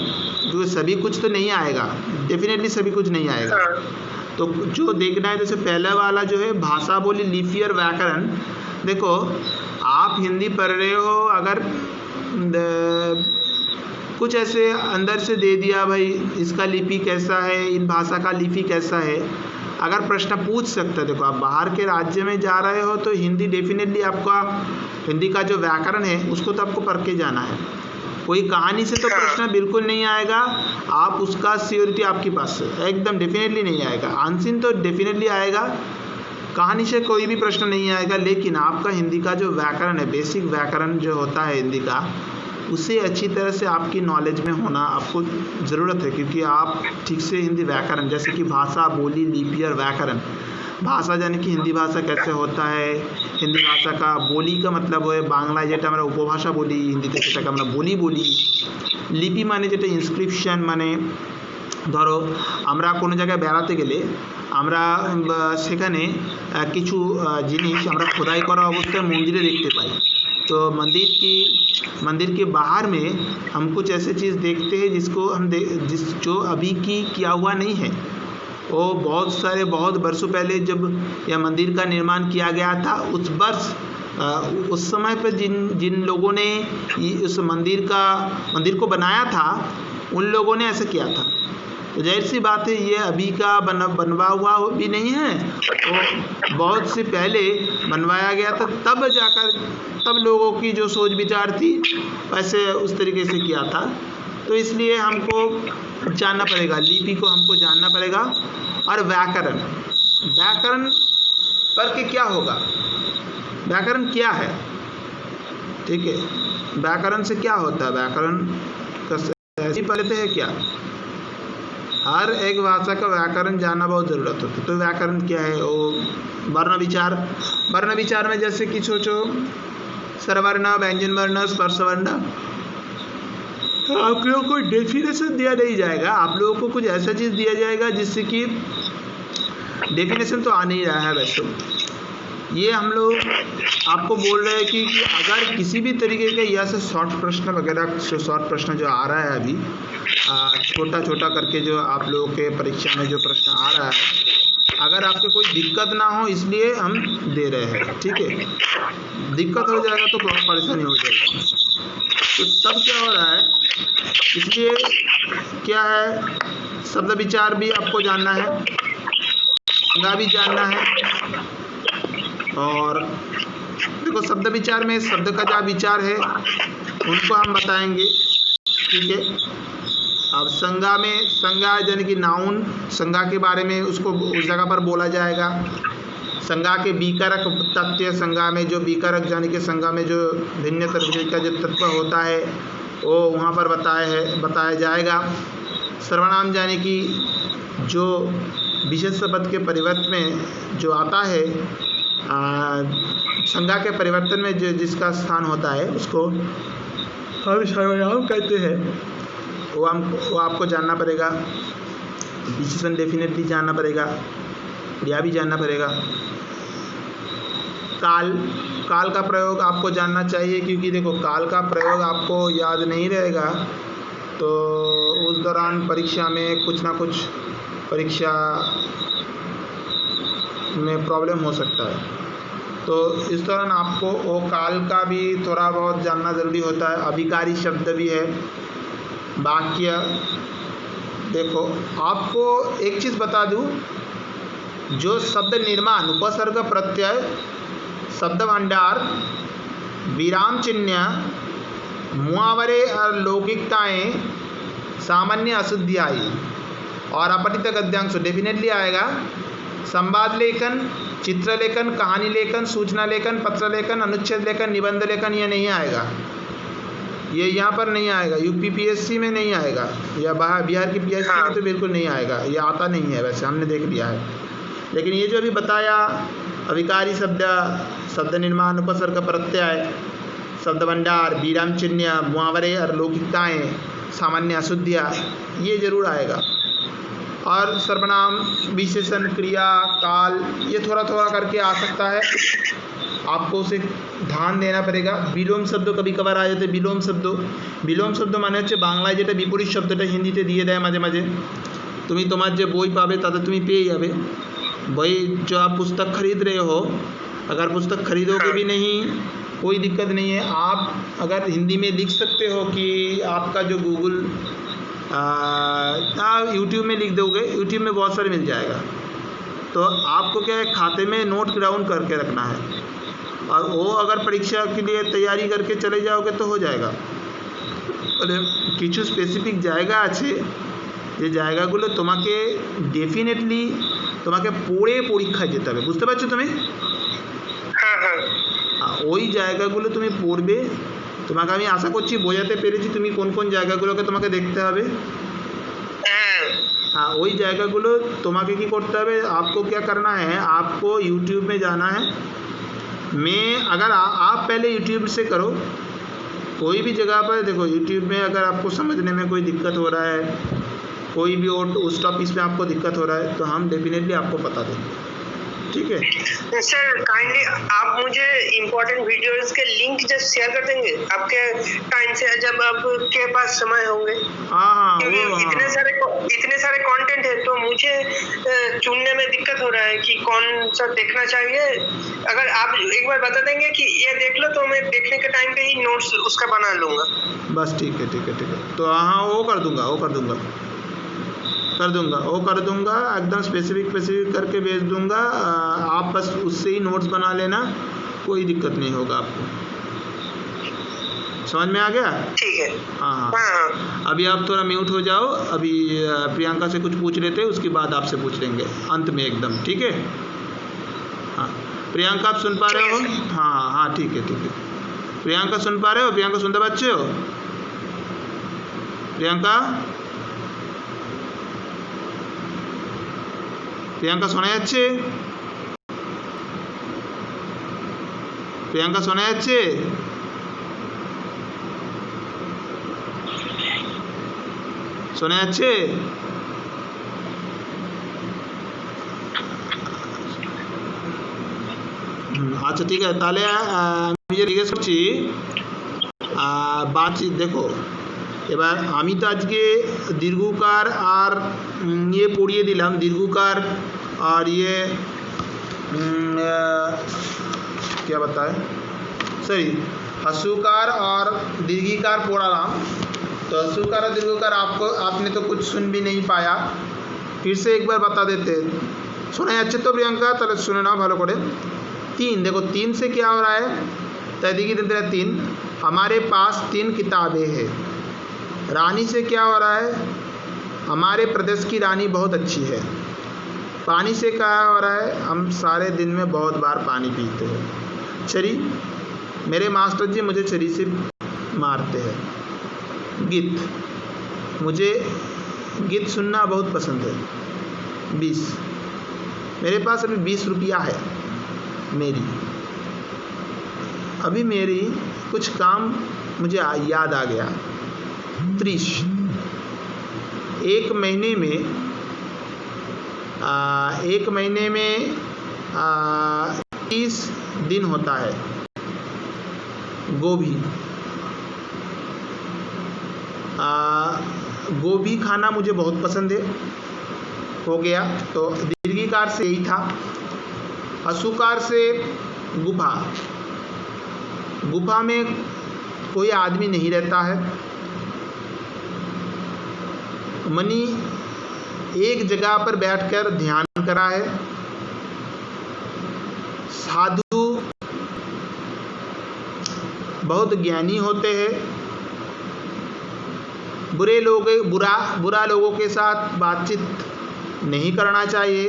जो सभी कुछ तो नहीं आएगा, डेफिनेटली सभी कुछ नहीं आएगा। तो जो देखना है, जैसे पहला वाला जो है भाषा बोली, लिपि और व्याकरण। देखो आप हिंदी पढ़ रहे हो, अगर कुछ ऐसे अंदर से दे दिया भाई इसका लिपि कैसा है, इन भाषा का लिपि कैसा है, अगर प्रश्न पूछ सकते। देखो आप बाहर के राज्य में जा रहे हो तो हिंदी डेफिनेटली आपका, हिंदी का जो व्याकरण है उसको तो आपको पढ़ के जाना है। कोई कहानी से तो प्रश्न बिल्कुल नहीं आएगा, आप उसका श्योरिटी आपके पास है, एकदम डेफिनेटली नहीं आएगा। आंसिन तो डेफिनेटली आएगा, कहानी से कोई भी प्रश्न नहीं आएगा। लेकिन आपका हिंदी का जो व्याकरण है, बेसिक व्याकरण जो होता है हिंदी का, उसे अच्छी तरह से आपकी नॉलेज में होना आपको ज़रूरत है, क्योंकि आप ठीक से हिंदी व्याकरण, जैसे कि भाषा, बोली, लिपि और व्याकरण। भाषा यानी कि हिंदी भाषा कैसे होता है, हिंदी भाषा का बोली का मतलब है बांग्ला जेटा আমরা উপভাষা বলি, হিন্দিতে সেটাকে আমরা বলি বলি। লিপি মানে যেটা ইনস্ক্রিপশন, মানে ধরো আমরা কোনো জায়গায় বেড়াতে গেলে আমরা সেখানে কিছু জিনিস আমরা খোদাই করা অবস্থায় মন্দিরে দেখতে পাই। तो मंदिर के बाहर में हम कुछ ऐसे चीज़ देखते हैं जिसको हम जो अभी की किया हुआ नहीं है। वो बहुत वर्षों पहले जब यह मंदिर का निर्माण किया गया था, उस समय पर जिन लोगों ने उस मंदिर को बनाया था, उन लोगों ने ऐसा किया था। तो जाहिर सी बात है ये अभी का बनवा हुआ भी नहीं है, तो बहुत से पहले बनवाया गया था, तब लोगों की जो सोच विचार थी वैसे उस तरीके से किया था। तो इसलिए हमको जानना पड़ेगा, लिपि को हमको जानना पड़ेगा। और व्याकरण पर के क्या होगा, व्याकरण क्या है, ठीक है। व्याकरण से क्या होता है, व्याकरण ऐसी पढ़ते हैं क्या, हर एक भाषा का व्याकरण जानना बहुत ज़रूरत होती है। तो व्याकरण क्या है, वो वर्ण विचार में जैसे कि सोचो स्वरवर्ण, व्यंजन वर्ण, स्पर्श वर्ण, आप लोगों को डेफिनेशन दिया नहीं जाएगा, आप लोगों को कुछ ऐसा चीज़ दिया जाएगा जिससे कि डेफिनेशन तो आ नहीं रहा है। वैसे ये हम लोग आपको बोल रहे हैं कि अगर किसी भी तरीके का या से शॉर्ट प्रश्न वगैरह, शॉर्ट प्रश्न जो आ रहा है अभी छोटा करके जो आप लोगों के परीक्षा में जो प्रश्न आ रहा है, अगर आपको कोई दिक्कत ना हो इसलिए हम दे रहे हैं, ठीक है। दिक्कत हो जाएगा तो बहुत परेशानी हो जाएगी। तो तब क्या हो रहा है, इसलिए क्या है, शब्द विचार भी आपको जानना है, संज्ञा भी जानना है। और देखो शब्द विचार में शब्द का जो विचार है उनको हम बताएंगे, ठीक है। अब संज्ञा में, संज्ञा यानी कि नाउन, संज्ञा के बारे में उसको उस जगह पर बोला जाएगा। संज्ञा के विकारक तथ्य, संज्ञा में जो विकारक यानी कि संज्ञा में जो भिन्न तरह का जो तत्व होता है वो वहाँ पर बताया जाएगा। सर्वनाम यानी कि जो विशेष पद के परिवर्तन में जो आता है, संज्ञा के परिवर्तन में जो जिसका स्थान होता है उसको हम सर्वनाम कहते हैं। वो आपको जानना पड़ेगा। विशेषण डेफिनेटली जानना पड़ेगा, क्रिया भी जानना पड़ेगा। काल का प्रयोग आपको जानना चाहिए, क्योंकि देखो काल का प्रयोग आपको याद नहीं रहेगा तो उस दौरान परीक्षा में कुछ ना कुछ परीक्षा में प्रॉब्लम हो सकता है। तो इस दौरान आपको वो काल का भी थोड़ा बहुत जानना ज़रूरी होता है। अभिकारी शब्द भी है, वाक्य। देखो आपको एक चीज़ बता दूँ, जो शब्द निर्माण, उपसर्ग, प्रत्यय, शब्द भंडार, विराम चिन्ह, मुहावरे और लौकिकताएँ, सामान्य अशुद्धियाई और अपठित गद्यांश डेफिनेटली आएगा। संवाद लेखन, चित्र लेखन, कहानी लेखन, सूचना लेखन, पत्र लेखन, अनुच्छेद लेखन, निबंध लेखन ये नहीं आएगा, ये यहाँ पर नहीं आएगा। यूपीपीएससी में नहीं आएगा, या बिहार की पीएससी में तो बिल्कुल नहीं आएगा, ये आता नहीं है, वैसे हमने देख लिया है। लेकिन ये जो अभी बताया, अभिकारी शब्द, शब्द निर्माण, उपसर्ग, प्रत्यय, शब्द भंडार, विराम चिन्ह, मुहावरे और लौकिकताएँ, सामान्य अशुद्धियाँ, ये जरूर आएगा। और सर्वनाम, विशेषण, क्रिया, काल, ये थोड़ा थोड़ा करके आ सकता है, आपको उसे ध्यान देना पड़ेगा। विलोम शब्द कभी कभार आ जाते। विलोम शब्द माने হচ্ছে বাংলায় যেটা বিপরীত শব্দটা হিন্দিতে দিয়ে দেয় মাঝে মাঝে। তুমি তোমার যে বই পাবে তাতে তুমি পেয়ে যাবে। वही जो आप पुस्तक खरीद रहे हो, अगर पुस्तक खरीदोगे भी नहीं कोई दिक्कत नहीं है, आप अगर हिंदी में लिख सकते हो कि आपका जो गूगल यूट्यूब में लिख दोगे, यूट्यूब में बहुत सारे मिल जाएगा। तो आपको क्या है, खाते में नोट डाउन करके रखना है, और वो अगर परीक्षा के लिए तैयारी करके चले जाओगे तो हो जाएगा। কিছু স্পেসিফিক জায়গা আছে যে জায়গাগুলো তোমাকে ডেফিনেটলি তোমাকে পড়ে পরীক্ষায় যেতে হবে, বুঝতে পারছো তুমি? ওই জায়গাগুলো তুমি পড়বে। তোমাকে আমি আশা করছি বোঝাতে পেরেছি তুমি কোন কোন জায়গাগুলোকে তোমাকে দেখতে হবে। हाँ, वही জায়গাগুলো তোমাকে কি করতে হবে, आपको क्या करना है, आपको यूट्यूब में जाना है। अगर आप पहले यूट्यूब से करो, कोई भी जगह पर देखो यूट्यूब में अगर आपको समझने में कोई दिक्कत हो रहा है, कोई भी उस टॉपिक में आपको दिक्कत हो रहा है, तो हम डेफिनेटली आपको बता देंगे, ठीक है? सर काइंडली आप मुझे इम्पोर्टेंट वीडियोस के लिंक जस्ट शेयर कर देंगे आपके टाइम से, जब आपके पास समय होंगे। हाँ, क्योंकि इतने सारे कंटेंट है तो मुझे चुनने में दिक्कत हो रहा है कि कौन सा देखना चाहिए। अगर आप एक बार बता देंगे कि ये देख लो तो मैं देखने के टाइम पे ही नोट्स उसका बना लूँगा। बस ठीक है। तो हाँ, वो कर दूँगा एकदम स्पेसिफिक करके भेज दूँगा। आप बस उससे ही नोट्स बना लेना, कोई दिक्कत नहीं होगा आपको। समझ में आ गया? ठीक है। हाँ। अभी आप थोड़ा म्यूट हो जाओ, अभी प्रियंका से कुछ पूछ लेते हैं, उसके बाद आपसे पूछ लेंगे अंत में एकदम, ठीक है? हाँ प्रियंका, आप सुन पा रहे हो? हाँ ठीक है। प्रियंका सुन पा रहे हो? प्रियंका सुनते पाচ্ছ? প্রিয়াঙ্কা শোনা যাচ্ছে? প্রিয়াঙ্কা শোনা যাচ্ছে? শোনা যাচ্ছে? আচ্ছা ঠিক আছে, তাহলে আমি যে জিজ্ঞেস করছি দেখো, এবার আমি তো আজকে দীর্ঘকার আর ये পড়িয়ে দিলাম, दीर्घकार और ये क्या बताए, सॉरी, हसूकार और दीर्घिकार পড়ালাম। तो हसूकार और दीर्घकार आपने तो कुछ सुन भी नहीं पाया, फिर से एक बार बता देते। শোনা যাচ্ছে তো প্রিয়াঙ্কা? তাহলে শুনে নাও ভালো করে। 3 देखो, 3 से क्या हो रहा है, तो देखिए 3, हमारे पास 3 किताबें हैं, रानी से क्या हो रहा है? हमारे प्रदेश की रानी बहुत अच्छी है। पानी से क्या हो रहा है? हम सारे दिन में बहुत बार पानी पीते हैं। छरी, मेरे मास्टर जी मुझे छरी से मारते हैं। गीत, मुझे गीत सुनना बहुत पसंद है। 20, मेरे पास अभी 20 रुपया है मेरी। अभी मेरी कुछ काम मुझे याद आ गया। 30, एक महीने में 30 दिन होता है। गोभी खाना मुझे बहुत पसंद है। हो गया। तो दीर्घिकार से यही था। हसूकार से गुफा में कोई आदमी नहीं रहता है। मनी एक जगह पर बैठकर ध्यान करा है। साधु बहुत ज्ञानी होते हैं। बुरा लोगों के साथ बातचीत नहीं करना चाहिए।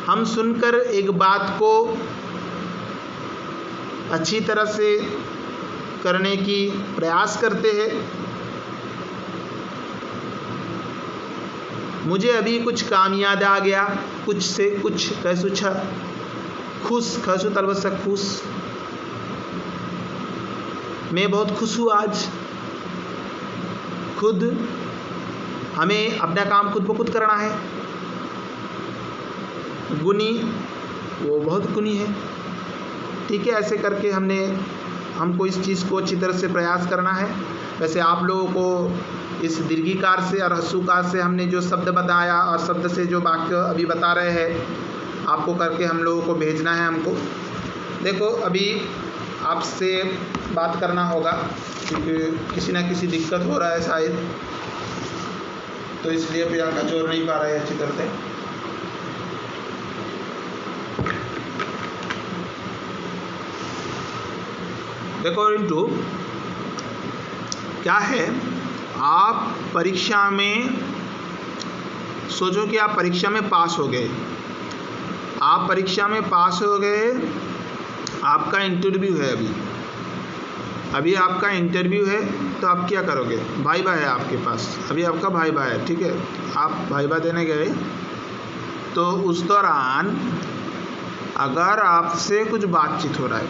हम सुनकर एक बात को अच्छी तरह से करने की प्रयास करते हैं। मुझे अभी कुछ काम याद आ गया। कुछ से कुछ कैसु छ खुश खसु तलबस खुश। मैं बहुत खुश हूँ आज। खुद हमें अपना काम खुद ब खुद करना है। गुनी, वो बहुत गुनी है। ठीक है, ऐसे करके हमको इस चीज़ को अच्छी तरह से प्रयास करना है। वैसे आप लोगों को इस दीर्घिकार से और हस्सूकार से हमने जो शब्द बताया और शब्द से जो वाक्य अभी बता रहे हैं, आपको करके हम लोगों को भेजना है हमको। देखो, अभी आपसे बात करना होगा क्योंकि किसी ना किसी दिक्कत हो रहा है शायद, तो इसलिए प्रियंका जोड़ नहीं पा रहे अच्छी तरह से। देखो रिंटू, क्या है, आप परीक्षा में सोचो कि आप परीक्षा में पास हो गए। आप परीक्षा में पास हो गए, आपका इंटरव्यू है अभी आपका इंटरव्यू है। तो आप क्या करोगे? भाईवा है आपके पास, अभी आपका भाईवा है। ठीक है, आप भाईवा देने गए तो उस दौरान अगर आपसे कुछ बातचीत हो रहा है,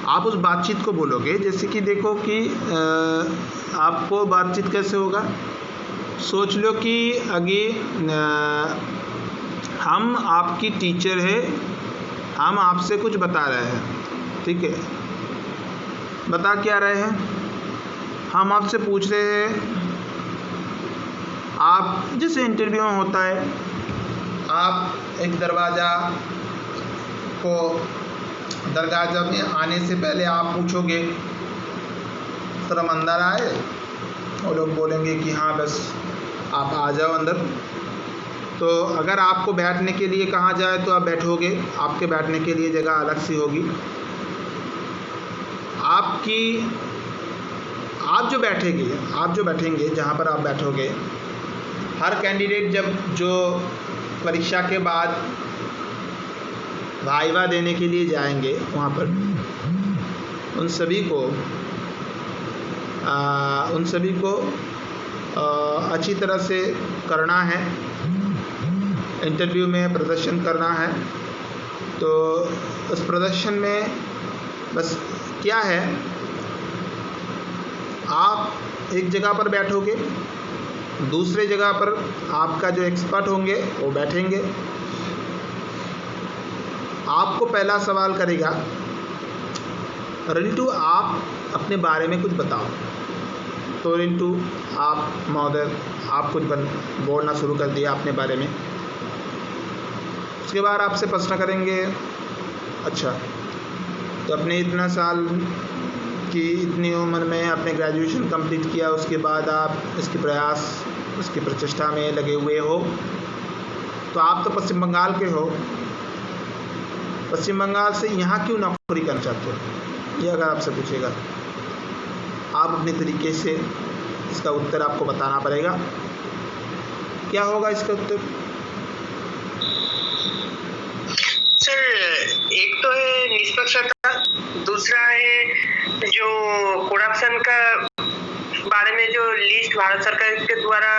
आप उस बातचीत को बोलोगे। जैसे कि देखो कि आपको बातचीत कैसे होगा। सोच लो कि आगे हम आपकी टीचर है, हम आपसे कुछ बता रहे हैं। ठीक है, बता क्या रहे हैं? हम आपसे पूछ रहे हैं, आप जैसे इंटरव्यू में होता है, आप एक दरवाज़ा में आने से पहले आप पूछोगे सर हम अंदर आए, और लोग बोलेंगे कि हाँ बस आप आ जाओ अंदर। तो अगर आपको बैठने के लिए कहा जाए तो आप बैठोगे, आपके बैठने के लिए जगह अलग सी होगी। आप जो बैठेंगे जहाँ पर आप बैठोगे, हर कैंडिडेट जो परीक्षा के बाद वाइवा देने के लिए जाएंगे वहाँ पर, उन सभी को अच्छी तरह से करना है, इंटरव्यू में प्रदर्शन करना है। तो उस प्रदर्शन में बस क्या है, आप एक जगह पर बैठोगे, दूसरे जगह पर आपका जो एक्सपर्ट होंगे वो बैठेंगे। आपको पहला सवाल करेगा, रिंटू आप अपने बारे में कुछ बताओ। तो रिंटू आप महोदय आप कुछ बोलना शुरू कर दिया अपने बारे में। उसके बाद आपसे प्रश्न करेंगे, अच्छा तो अपने इतना साल की इतनी उम्र में आपने ग्रेजुएशन कंप्लीट किया, उसके बाद आप इसकी प्रचेष्टा में लगे हुए हो, तो आप तो पश्चिम बंगाल के हो, पश्चिम बंगाल से यहाँ क्यों नौकरी करना चाहते हो, ये अगर आपसे पूछेगा आप अपने तरीके से इसका उत्तर आपको बताना पड़ेगा। क्या होगा इसका उत्तर? सर, एक तो है निष्पक्षता, दूसरा है जो करप्शन का बारे में जो लिस्ट भारत सरकार के द्वारा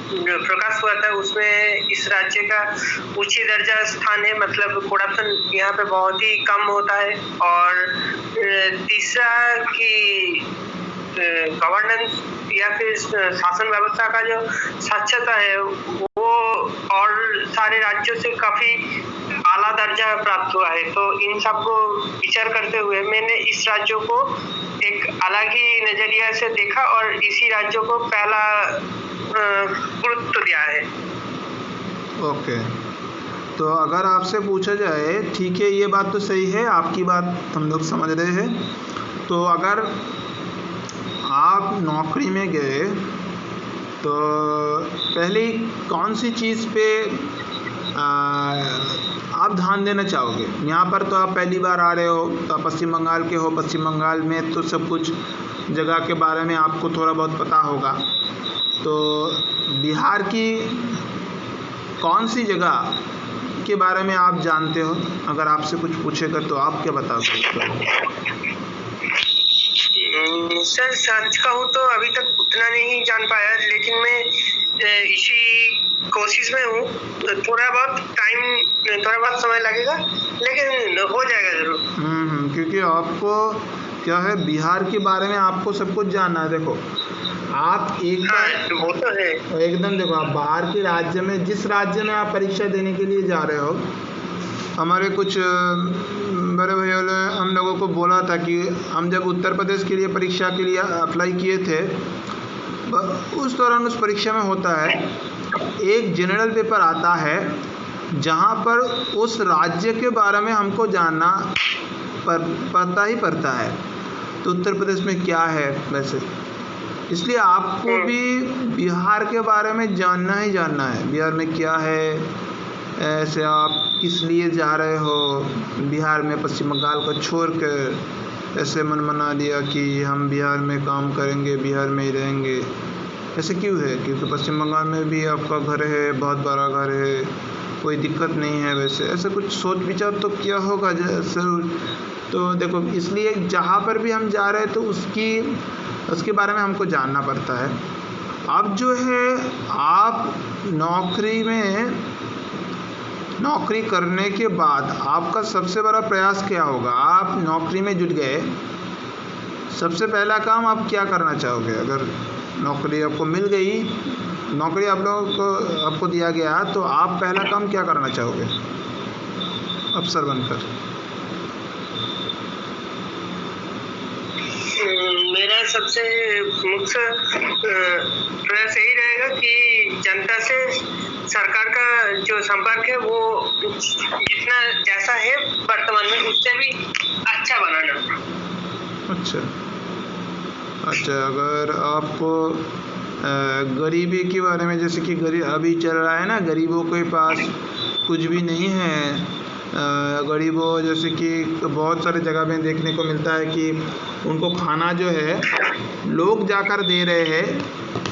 प्रकाश हुआ था, उसमें इस राज्य का उच्च दर्जा स्थान है, मतलब करप्शन यहाँ पे बहुत ही कम होता है। और तीसरा कि गवर्नेंस या फिर शासन व्यवस्था का जो साक्षरता है वो और सारे राज्यों से काफी आला दर्जा प्राप्त हुआ है। तो इन सबको विचार करते हुए मैंने इस राज्यों को एक अलग ही नजरिया से देखा और इसी राज्यों को पहला गुरुत्व दिया है। ओके, तो अगर आपसे पूछा जाए, ठीक है ये बात तो सही है, आपकी बात हम लोग समझ रहे हैं, तो अगर आप नौकरी में गए तो पहले कौन सी चीज़ पे आप ध्यान देना चाहोगे? यहाँ पर तो आप पहली बार आ रहे हो, तो आप पश्चिम बंगाल के हो, पश्चिम बंगाल में तो सब कुछ जगह के बारे में आपको थोड़ा बहुत पता होगा। तो बिहार की कौन सी जगह के बारे में आप जानते हो? अगर आपसे कुछ पूछेगा तो आप क्या बताओगे? सर, सच कहूँ तो अभी तक उतना नहीं जान पाया, लेकिन मैं इसी कोशिश में हूँ। थोड़ा बहुत समय लगेगा, लेकिन हो जाएगा जरूर। क्योंकि आपको क्या है, बिहार के बारे में आपको सब कुछ जानना है। देखो आप एक बार वो तो है एकदम, देखो आप बाहर के राज्य में, जिस राज्य में आप परीक्षा देने के लिए जा रहे हो, हमारे कुछ बड़े भैया ने हम लोगों को बोला था कि हम जब उत्तर प्रदेश के लिए परीक्षा के लिए अप्लाई किए थे, उस दौरान उस परीक्षा में होता है एक जनरल पेपर आता है जहाँ पर उस राज्य के बारे में हमको जानना पता ही पड़ता है। तो उत्तर प्रदेश में क्या है वैसे, इसलिए आपको भी बिहार के बारे में जानना ही जानना है। बिहार में क्या है, ऐसे आप किस लिए जा रहे हो बिहार में, पश्चिम बंगाल को छोड़कर ऐसे मन बना लिया कि हम बिहार में काम करेंगे, बिहार में ही रहेंगे। ऐसे क्यों है? क्योंकि पश्चिम बंगाल में भी आपका घर है, बहुत बड़ा घर है, कोई दिक्कत नहीं है। वैसे ऐसा कुछ सोच विचार तो क्या होगा ज़रूर। तो देखो, इसलिए जहाँ पर भी हम जा रहे हैं तो उसके बारे में हमको जानना पड़ता है। अब जो है आप नौकरी करने के बाद आपका सबसे बड़ा प्रयास क्या होगा? आप नौकरी में जुट गए, सबसे पहला काम आप क्या करना चाहोगे? अगर नौकरी आपको मिल गई, नौकरी आप लोगों को आपको दिया गया, तो आप पहला काम क्या करना चाहोगे अफसर बनकर? मेरा सबसे मुख्य प्रयास यही रहेगा कि जनता से सरकार का जो संपर्क है वो जितना जैसा है वर्तमान में उससे भी अच्छा बनाना। अच्छा, अगर आपको गरीबी के बारे में, जैसे कि अभी चल रहा है ना, गरीबों के पास कुछ भी नहीं है, गरीबों जैसे कि बहुत सारे जगह में देखने को मिलता है कि उनको खाना जो है लोग जाकर दे रहे हैं,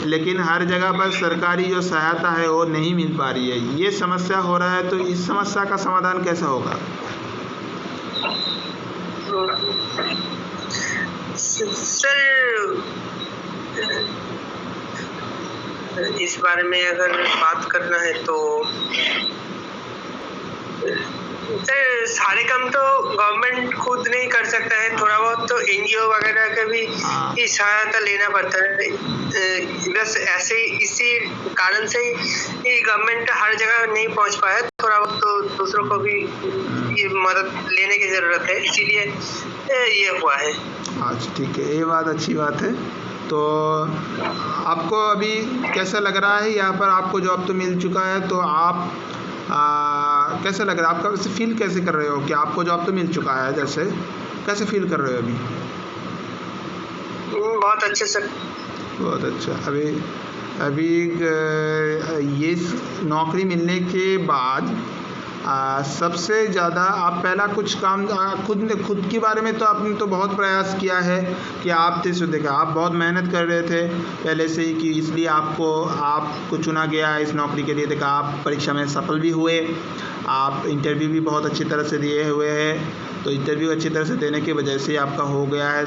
लेकिन हर जगह पर सरकारी जो सहायता है वो नहीं मिल पा रही है। ये समस्या हो रहा है, तो इस समस्या का समाधान कैसा होगा? सर, इस बारे में अगर बात करना है तो सर, सारे काम तो गवर्नमेंट खुद नहीं कर सकता है, थोड़ा बहुत तो एनजीओ वगैरह का भी सहायता लेना पड़ता है। बस ऐसे इसी कारण से ही गवर्नमेंट हर जगह नहीं पहुंच पाया, थोड़ा बहुत तो दूसरों को भी ये मदद लेने की ज़रूरत है, इसीलिए ये हुआ है। अच्छा, ठीक है, ये बात अच्छी बात है। तो आपको अभी कैसा लग रहा है? यहाँ पर आपको जॉब तो मिल चुका है, तो आप कैसे लग रहा है आपका? वैसे फील कैसे कर रहे हो कि आपको जॉब तो मिल चुका है, जैसे कैसे फील कर रहे हो अभी? बहुत अच्छे सर। बहुत अच्छा। अभी ये नौकरी मिलने के बाद सबसे ज़्यादा आप पहला कुछ काम खुद के बारे में तो आपने तो बहुत प्रयास किया है कि आप देखा आप बहुत मेहनत कर रहे थे पहले से ही कि इसलिए आपको चुना गया इस नौकरी के लिए। देखा आप परीक्षा में सफल भी हुए, आप इंटरव्यू भी बहुत अच्छी तरह से दिए हुए हैं, तो इंटरव्यू अच्छी तरह से देने की वजह से आपका हो गया है,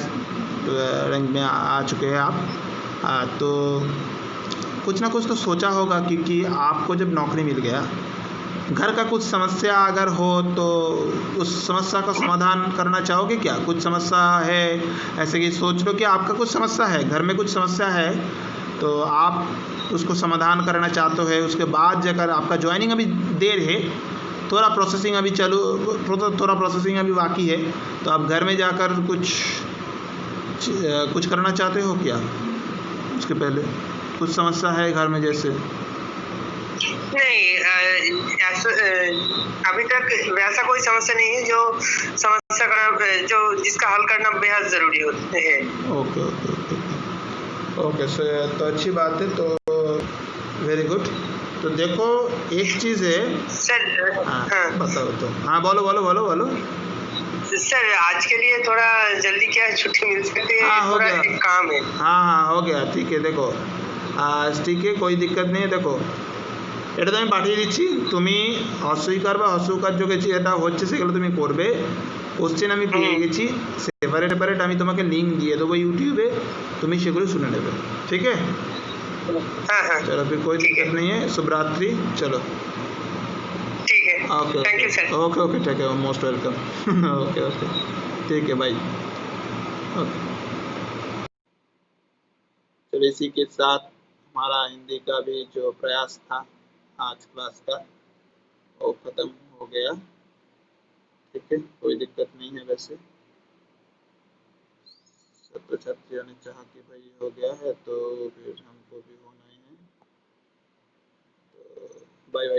रैंक में आ चुके हैं आप। तो कुछ ना कुछ तो सोचा होगा क्योंकि आपको जब नौकरी मिल गया, घर का कुछ समस्या अगर हो तो उस समस्या का समाधान करना चाहोगे क्या? कुछ समस्या है ऐसे कि सोच लो कि आपका कुछ समस्या है, घर में कुछ समस्या है, तो आप उसको समाधान करना चाहते हो। उसके बाद जाकर आपका ज्वाइनिंग अभी देर है, थोड़ा प्रोसेसिंग अभी बाकी है, तो आप घर में जाकर कुछ करना चाहते हो क्या? उसके पहले कुछ समस्या है घर में जैसे? नहीं, ऐसा अभी तक वैसा कोई समस्या नहीं है जो समस्या का जो जिसका हल करना बेहद जरूरी होता है। Okay okay okay okay sir, तो अच्छी बात है, तो वेरी गुड। तो देखो एक चीज़ है सर। हाँ बताओ, तो हाँ बोलो। सर, आज के लिए थोड़ा जल्दी क्या छुट्टी मिल सकती है? हाँ, हो थोड़ा गया। एक काम है। हाँ हो गया, ठीक है। देखो ठीक है, कोई दिक्कत नहीं है। দেখো এটা তো আমি পাঠিয়ে দিচ্ছি, তুমি অস্বীকার বা অস্বীকার যোগ্য যেটা হচ্ছে সেগুলো তুমি করবে। কোশ্চেন আমি পেয়ে গেছি, সেপারেট আমি তোমাকে লিঙ্ক দিয়ে দেবো ইউটিউবে, তুমি সেগুলো শুনে নেবে, ठीक है? हाँ हाँ चलो फिर कोई दिक्कत नहीं है। शुभ रात्रि। चलो ठीक है, okay thank you sir. Okay ठीक है, मोस्ट वेलकम। ओके ठीक है भाई, ओके। चलो इसी के साथ हमारा हिंदी का भी जो प्रयास था आज क्लास का वो ख़त्म हो गया, ठीक है? कोई दिक्कत नहीं है। वैसे छात्र छात्रियों ने चाहा कि भाई हो गया है तो फिर हमको भी होना ही है, तो बाय बाय।